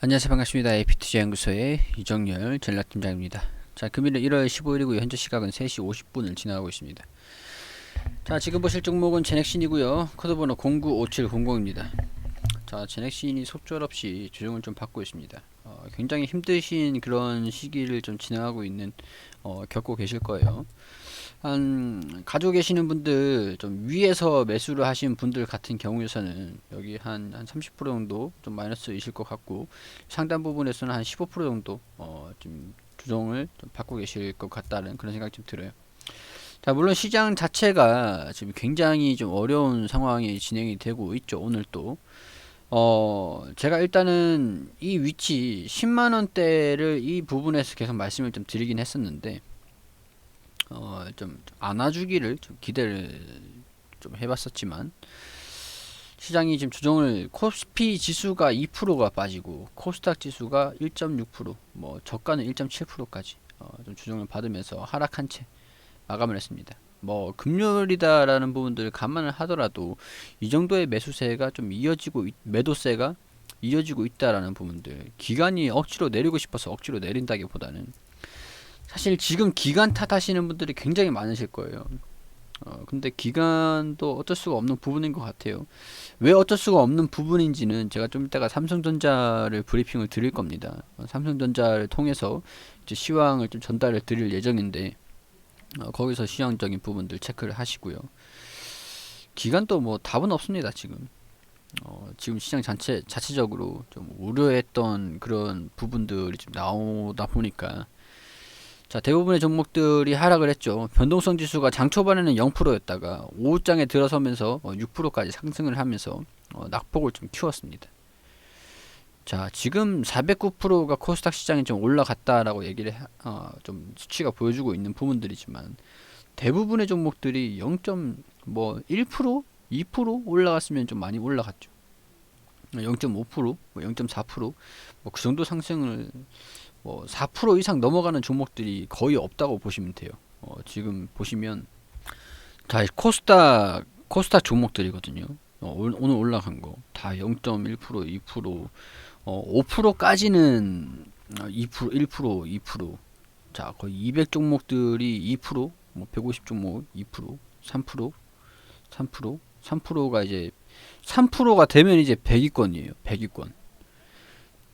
안녕하세요. 반갑습니다. APTJ 연구소의 이정열 전략팀장입니다. 자, 금일은 1월 15일이고요. 현재 시각은 3시 50분을 지나가고 있습니다. 자, 지금 보실 종목은 제넥신이고요. 코드번호 095700입니다. 자, 제넥신이 속절없이 조정을 좀 받고 있습니다. 굉장히 힘드신 그런 시기를 좀 지나가고 있는, 겪고 계실 거예요. 가지고 계시는 분들, 좀 위에서 매수를 하신 분들 같은 경우에서는 여기 한 30% 정도 좀 마이너스이실 것 같고, 상단 부분에서는 한 15% 정도 좀 조정을 좀 받고 계실 것 같다는 그런 생각이 좀 들어요. 자, 물론 시장 자체가 지금 굉장히 좀 어려운 상황이 진행이 되고 있죠. 오늘 또 제가 일단은 이 위치 10만원대를 이 부분에서 계속 말씀을 좀 드리긴 했었는데, 좀 안아주기를 좀 기대를 좀 해봤었지만, 시장이 지금 조정을, 코스피 지수가 2%가 빠지고 코스닥 지수가 1.6%, 뭐 저가는 1.7%까지 좀 조정을 받으면서 하락한 채 마감을 했습니다. 뭐 금요일이다라는 부분들 감안을 하더라도 이 정도의 매수세가 좀 이어지고 매도세가 이어지고 있다라는 부분들, 기관이 억지로 내리고 싶어서 억지로 내린다기보다는 사실 지금 기간 탓하시는 분들이 굉장히 많으실 거예요. 근데 기간도 어쩔 수가 없는 부분인 것 같아요. 왜 어쩔 수가 없는 부분인지는 제가 좀 이따가 삼성전자를 브리핑을 드릴 겁니다. 삼성전자를 통해서 이제 시황을 좀 전달을 드릴 예정인데, 거기서 시황적인 부분들 체크를 하시고요. 기간도 뭐 답은 없습니다. 지금 시장 자체적으로 좀 우려했던 그런 부분들이 좀 나오다 보니까, 자, 대부분의 종목들이 하락을 했죠. 변동성 지수가 장 초반에는 0%였다가 오후장에 들어서면서 6%까지 상승을 하면서 낙폭을 좀 키웠습니다. 자, 지금 409%가 코스닥 시장이 좀 올라갔다라고 좀 수치가 보여주고 있는 부분들이지만, 대부분의 종목들이 0.1%, 2% 올라갔으면 좀 많이 올라갔죠. 0.5%, 뭐 0.4%, 뭐 그 정도 상승을, 뭐 4% 이상 넘어가는 종목들이 거의 없다고 보시면 돼요. 지금 보시면 다 코스닥 종목들이거든요. 오늘 올라간 거 다 0.1%, 2%, 5%까지는 2%, 1%, 2%. 자, 거의 200 종목들이 2%, 뭐 150 종목 2%, 3%, 3%, 3%가 이제 3%가 되면 이제 100위권이에요. 100위권.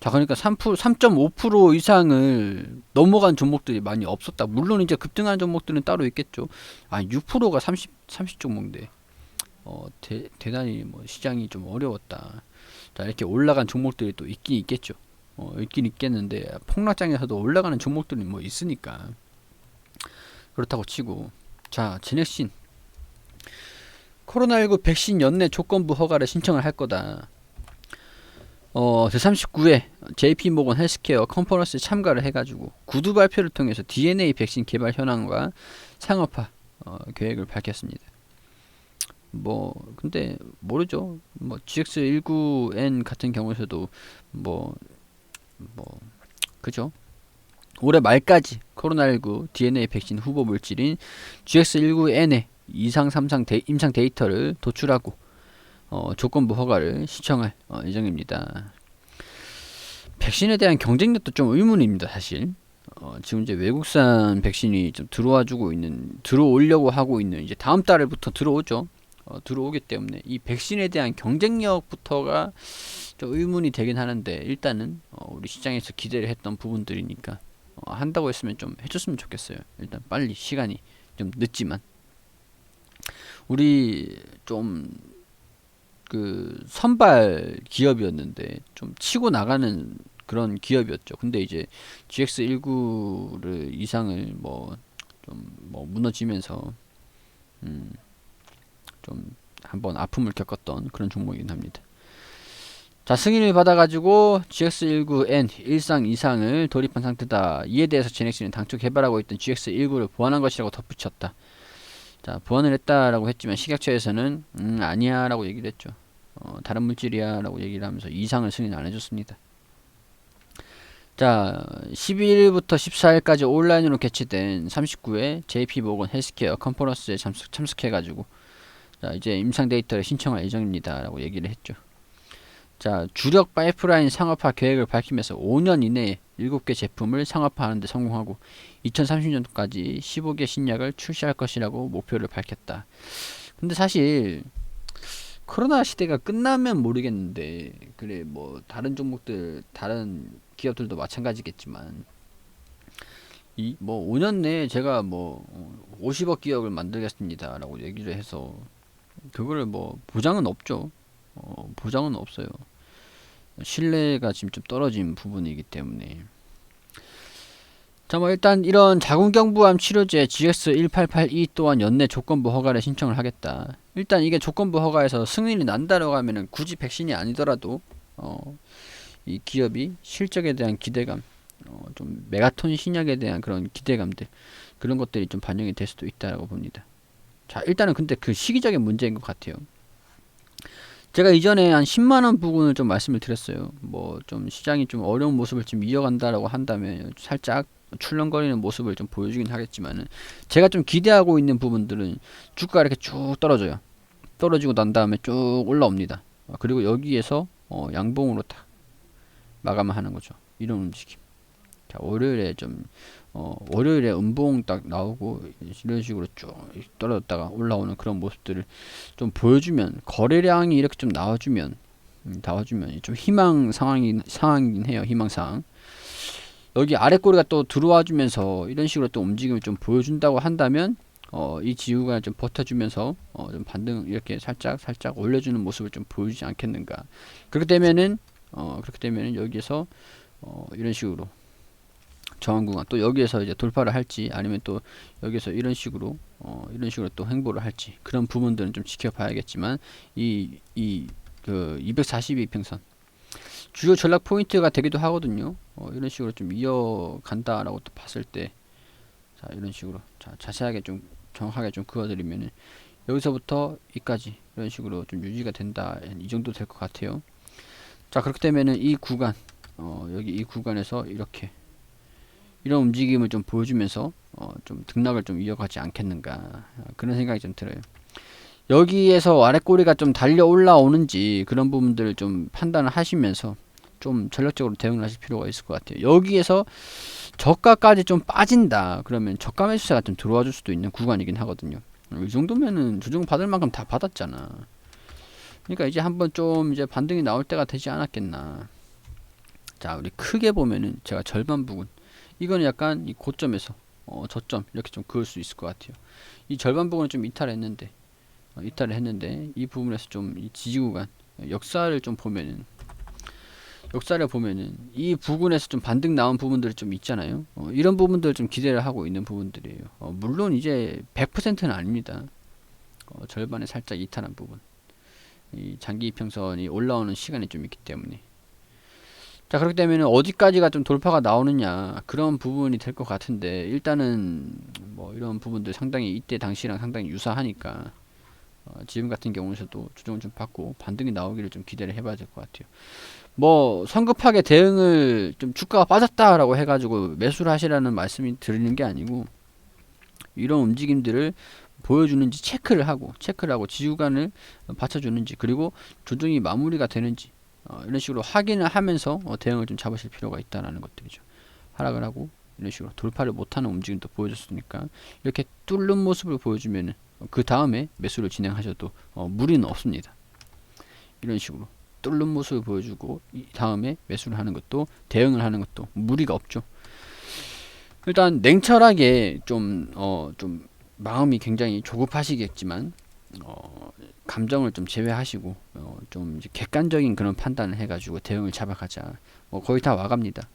자, 그러니까 3% 이상을 넘어간 종목들이 많이 없었다. 물론 이제 급등한 종목들은 따로 있겠죠. 6%가 30 종목인데, 대단히 뭐 시장이 좀 어려웠다. 자, 이렇게 올라간 종목들이 또 있긴 있겠죠. 있긴 있겠는데, 폭락장에서도 올라가는 종목들이 뭐 있으니까. 그렇다고 치고. 자, 제넥신. 코로나19 백신 연내 조건부 허가를 신청을 할 거다. 제39회 JP모건 헬스케어 컨퍼런스에 참가를 해가지고 구두 발표를 통해서 DNA 백신 개발 현황과 상업화 계획을 밝혔습니다. 뭐 근데 모르죠. 뭐 GX19N 같은 경우에서도 뭐 그죠? 올해 말까지 코로나19 DNA 백신 후보 물질인 GX19N의 임상 데이터를 도출하고 조건부 허가를 신청할 예정입니다. 백신에 대한 경쟁력도 좀 의문입니다, 사실. 지금 이제 외국산 백신이 좀 들어오려고 하고 있는, 이제 다음 달부터 들어오죠. 들어오기 때문에 이 백신에 대한 경쟁력부터가 좀 의문이 되긴 하는데, 일단은 우리 시장에서 기대를 했던 부분들이니까 한다고 했으면 좀 해줬으면 좋겠어요. 일단 빨리, 시간이 좀 늦지만 우리 좀 그 선발 기업이었는데 좀 치고 나가는 그런 기업이었죠. 근데 이제 GX19를 이상을 뭐 무너지면서 좀 한번 아픔을 겪었던 그런 종목이긴 합니다. 자, 승인을 받아가지고 GX19N 1상 2상을 돌입한 상태다. 이에 대해서 제넥신은 당초 개발하고 있던 GX19를 보완한 것이라고 덧붙였다. 자, 보완을 했다라고 했지만 식약처에서는 아니야 라고 얘기를 했죠. 다른 물질이야 라고 얘기를 하면서 이상을 승인 안 해줬습니다. 자, 12일부터 14일까지 온라인으로 개최된 39회 JP모건 헬스케어 컨퍼런스에 참석해가지고, 자, 이제 임상 데이터를 신청할 예정입니다 라고 얘기를 했죠. 자, 주력 파이프라인 상업화 계획을 밝히면서 5년 이내에 7개 제품을 상업화하는 데 성공하고 2030년도까지 15개 신약을 출시할 것이라고 목표를 밝혔다. 근데 사실 코로나 시대가 끝나면 모르겠는데, 그래 뭐 다른 종목들 다른 기업들도 마찬가지겠지만, 이 뭐 5년 내에 제가 뭐 50억 기업을 만들겠습니다 라고 얘기를 해서 그거를 뭐 보장은 없죠. 보장은 없어요. 신뢰가 지금 좀 떨어진 부분이기 때문에. 자, 뭐 일단 이런 자궁경부암 치료제 GX1882 또한 연내 조건부 허가를 신청을 하겠다. 일단 이게 조건부 허가에서 승인이 난다라고 하면은 굳이 백신이 아니더라도 이 기업이 실적에 대한 기대감, 좀 메가톤 신약에 대한 그런 기대감들, 그런 것들이 좀 반영이 될 수도 있다라고 봅니다. 자, 일단은 근데 그 시기적인 문제인 것 같아요. 제가 이전에 한 10만원 부분을 좀 말씀을 드렸어요. 뭐 좀 시장이 좀 어려운 모습을 좀 이어간다라고 한다면 살짝 출렁거리는 모습을 좀 보여주긴 하겠지만은, 제가 좀 기대하고 있는 부분들은 주가가 이렇게 쭉 떨어져요. 떨어지고 난 다음에 쭉 올라옵니다. 그리고 여기에서 양봉으로 딱 마감을 하는 거죠. 이런 움직임. 자, 월요일에 좀 월요일에 음봉 딱 나오고 이런 식으로 쭉 떨어졌다가 올라오는 그런 모습들을 좀 보여주면, 거래량이 이렇게 좀 나와주면 좀 희망 상황이긴 해요. 희망 상황. 여기 아래 꼬리가 또 들어와 주면서 이런 식으로 또 움직임을 좀 보여준다고 한다면, 이 지우가 좀 버텨주면서 좀 반등 이렇게 살짝 올려주는 모습을 좀 보여주지 않겠는가. 그렇게 되면은 여기에서 이런 식으로 저항 구간, 또 여기에서 이제 돌파를 할지, 아니면 또 여기서 이런 식으로 또 횡보를 할지, 그런 부분들은 좀 지켜봐야겠지만, 그 242평선 주요 전략 포인트가 되기도 하거든요. 이런 식으로 좀 이어간다라고 또 봤을 때, 자, 이런 식으로 자세하게 좀 정확하게 좀 그어드리면은 여기서부터 이까지 이런 식으로 좀 유지가 된다, 이 정도 될 것 같아요. 자, 그렇게 되면은 이 구간, 여기 이 구간에서 이렇게 이런 움직임을 좀 보여주면서 좀 등락을 좀 이어가지 않겠는가, 그런 생각이 좀 들어요. 여기에서 아랫꼬리가 좀 달려 올라오는지 그런 부분들을 좀 판단을 하시면서 좀 전략적으로 대응을 하실 필요가 있을 것 같아요. 여기에서 저가까지 좀 빠진다 그러면 저가 매수세가 좀 들어와 줄 수도 있는 구간이긴 하거든요. 이 정도면은 조정 받을 만큼 다 받았잖아. 그러니까 이제 한번 좀 이제 반등이 나올 때가 되지 않았겠나. 자, 우리 크게 보면은 제가 절반 부분, 이거는 약간 이 고점에서 저점 이렇게 좀 그을 수 있을 것 같아요. 이 절반 부분을 좀 이탈했는데 이 부분에서 좀 이 지지 구간 역사를 보면은 이 부분에서 좀 반등 나온 부분들이 좀 있잖아요. 이런 부분들을 좀 기대를 하고 있는 부분들이에요. 물론 이제 100%는 아닙니다. 절반에 살짝 이탈한 부분, 이 장기 이평선이 올라오는 시간이 좀 있기 때문에. 자, 그렇기 때문에 어디까지가 좀 돌파가 나오느냐, 그런 부분이 될 것 같은데, 일단은 뭐 이런 부분들 상당히 이때 당시랑 상당히 유사하니까 지금 같은 경우에서도 조정을 좀 받고 반등이 나오기를 좀 기대를 해봐야 될 것 같아요. 뭐 성급하게 대응을, 좀 주가가 빠졌다라고 해가지고 매수를 하시라는 말씀이 드리는 게 아니고, 이런 움직임들을 보여주는지 체크를 하고 지지구간을 받쳐주는지, 그리고 조정이 마무리가 되는지, 이런 식으로 확인을 하면서 대응을 좀 잡으실 필요가 있다라는 것들이죠. 하락을 하고 이런 식으로 돌파를 못하는 움직임도 보여줬으니까, 이렇게 뚫는 모습을 보여주면은 그 다음에 매수를 진행하셔도 무리는 없습니다. 이런 식으로 뚫는 모습을 보여주고 이 다음에 매수를 하는 것도, 대응을 하는 것도 무리가 없죠. 일단 냉철하게 좀 마음이 굉장히 조급하시겠지만 감정을 좀 제외하시고 좀 이제 객관적인 그런 판단을 해가지고 대응을 잡아가자. 거의 다 와갑니다.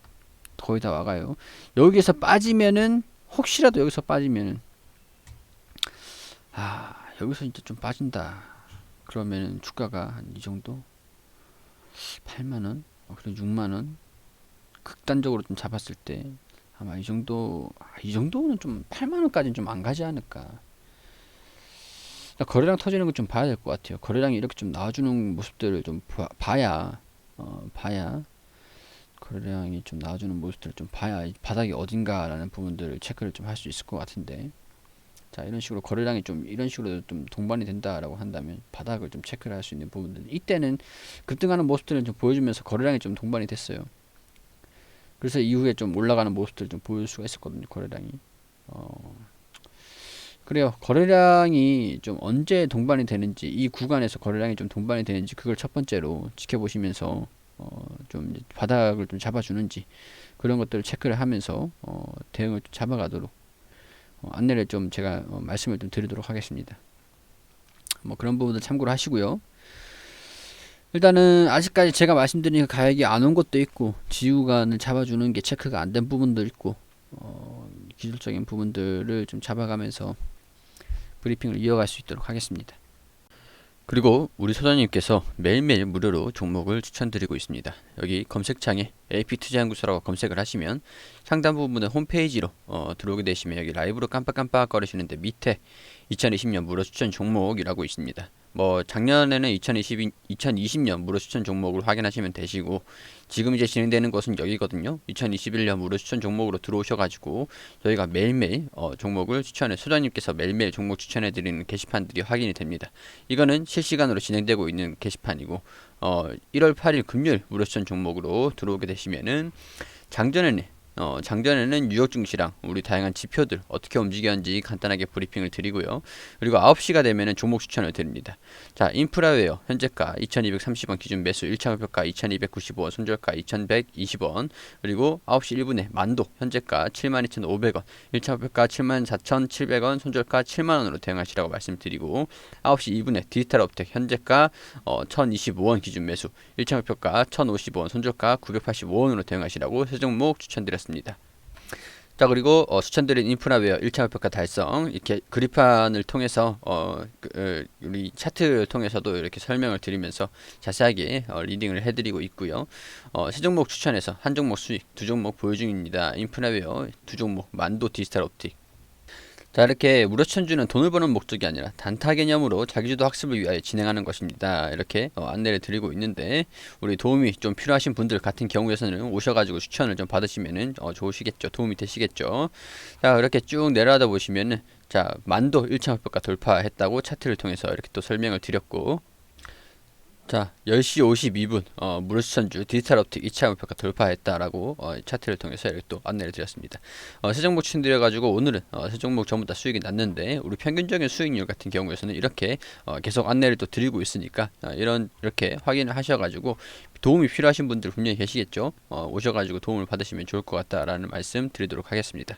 거의 다 와가요. 여기서 빠지면은, 혹시라도 여기서 빠지면은, 여기서 진짜 좀 빠진다 그러면은 주가가 한 이 정도, 8만원, 그리고 6만원 극단적으로 좀 잡았을 때 아마 이 정도는 좀 8만원까지는 좀 안 가지 않을까. 거래량 터지는 거 좀 봐야 될 것 같아요. 거래량이 이렇게 좀 나와주는 모습들을 좀 봐야 거래량이 좀 나와주는 모습들을 좀 봐야 이 바닥이 어딘가라는 부분들을 체크를 좀 할 수 있을 것 같은데, 자, 이런 식으로 거래량이 좀 이런 식으로 좀 동반이 된다라고 한다면 바닥을 좀 체크를 할 수 있는 부분들, 이때는 급등하는 모습들을 좀 보여주면서 거래량이 좀 동반이 됐어요. 그래서 이후에 좀 올라가는 모습들을 좀 보일 수가 있었거든요, 거래량이. 그래요. 거래량이 좀 언제 동반이 되는지, 이 구간에서 거래량이 좀 동반이 되는지, 그걸 첫 번째로 지켜보시면서 좀 이제 바닥을 좀 잡아주는지, 그런 것들을 체크를 하면서 대응을 좀 잡아가도록 안내를 좀 제가 말씀을 좀 드리도록 하겠습니다. 뭐 그런 부분들 참고를 하시고요. 일단은 아직까지 제가 말씀드린 가액이 안 온 것도 있고, 지우간을 잡아주는 게 체크가 안 된 부분도 있고, 기술적인 부분들을 좀 잡아가면서 브리핑을 이어갈 수 있도록 하겠습니다. 그리고 우리 소장님께서 매일매일 무료로 종목을 추천드리고 있습니다. 여기 검색창에 AP투자연구소라고 검색을 하시면 상단 부분에 홈페이지로 들어오게 되시면 여기 라이브로 깜빡깜빡 거리시는데 밑에 2020년 무료 추천 종목이라고 있습니다. 뭐 작년에는 2020년 무료 추천 종목을 확인하시면 되시고, 지금 이제 진행되는 것은 여기거든요. 2021년 무료 추천 종목으로 들어오셔가지고 저희가 매일매일 종목을 추천해, 소장님께서 매일매일 종목 추천해드리는 게시판들이 확인이 됩니다. 이거는 실시간으로 진행되고 있는 게시판이고, 1월 8일 금요일 무료 추천 종목으로 들어오게 되시면은 장전에는 뉴욕 증시랑 우리 다양한 지표들 어떻게 움직였는지 간단하게 브리핑을 드리고요. 그리고 9시가 되면은 종목 추천을 드립니다. 자, 인프라웨어 현재가 2230원 기준 매수 1차 목표가 2295원, 손절가 2120원, 그리고 9시 1분에 만도 현재가 72,500원, 1차 목표가 74,700원, 손절가 7만원으로 대응하시라고 말씀드리고, 9시 2분에 디지털업텍 현재가 1025원 기준 매수 1차 목표가 1050원, 손절가 985원으로 대응하시라고 세 종목 추천드렸습니다. 자, 그리고 추천드린 인프라웨어 1차 목표가 달성, 이렇게 그래프판을 통해서 우리 차트를 통해서도 이렇게 설명을 드리면서 자세하게 리딩을 해드리고 있고요. 세 종목 추천해서 한 종목 수익, 두 종목 보유 중입니다. 인프라웨어 두 종목, 만도, 디지털옵틱. 자, 이렇게 무료 추천주는 돈을 버는 목적이 아니라 단타 개념으로 자기주도 학습을 위하여 진행하는 것입니다. 이렇게 안내를 드리고 있는데, 우리 도움이 좀 필요하신 분들 같은 경우에서는 오셔가지고 추천을 좀 받으시면은 좋으시겠죠. 도움이 되시겠죠. 자, 이렇게 쭉 내려가다 보시면은, 자, 만도 1차 목표가 돌파했다고 차트를 통해서 이렇게 또 설명을 드렸고, 자, 10시 52분 무료 추천주 디지털업틱 2차 목표가 돌파했다라고 차트를 통해서 이렇게 또 안내를 드렸습니다. 세 종목 추천드려가지고 오늘은 세 종목 전부 다 수익이 났는데, 우리 평균적인 수익률 같은 경우에서는 이렇게 계속 안내를 또 드리고 있으니까 이렇게 확인을 하셔가지고 도움이 필요하신 분들 분명히 계시겠죠. 오셔가지고 도움을 받으시면 좋을 것 같다라는 말씀 드리도록 하겠습니다.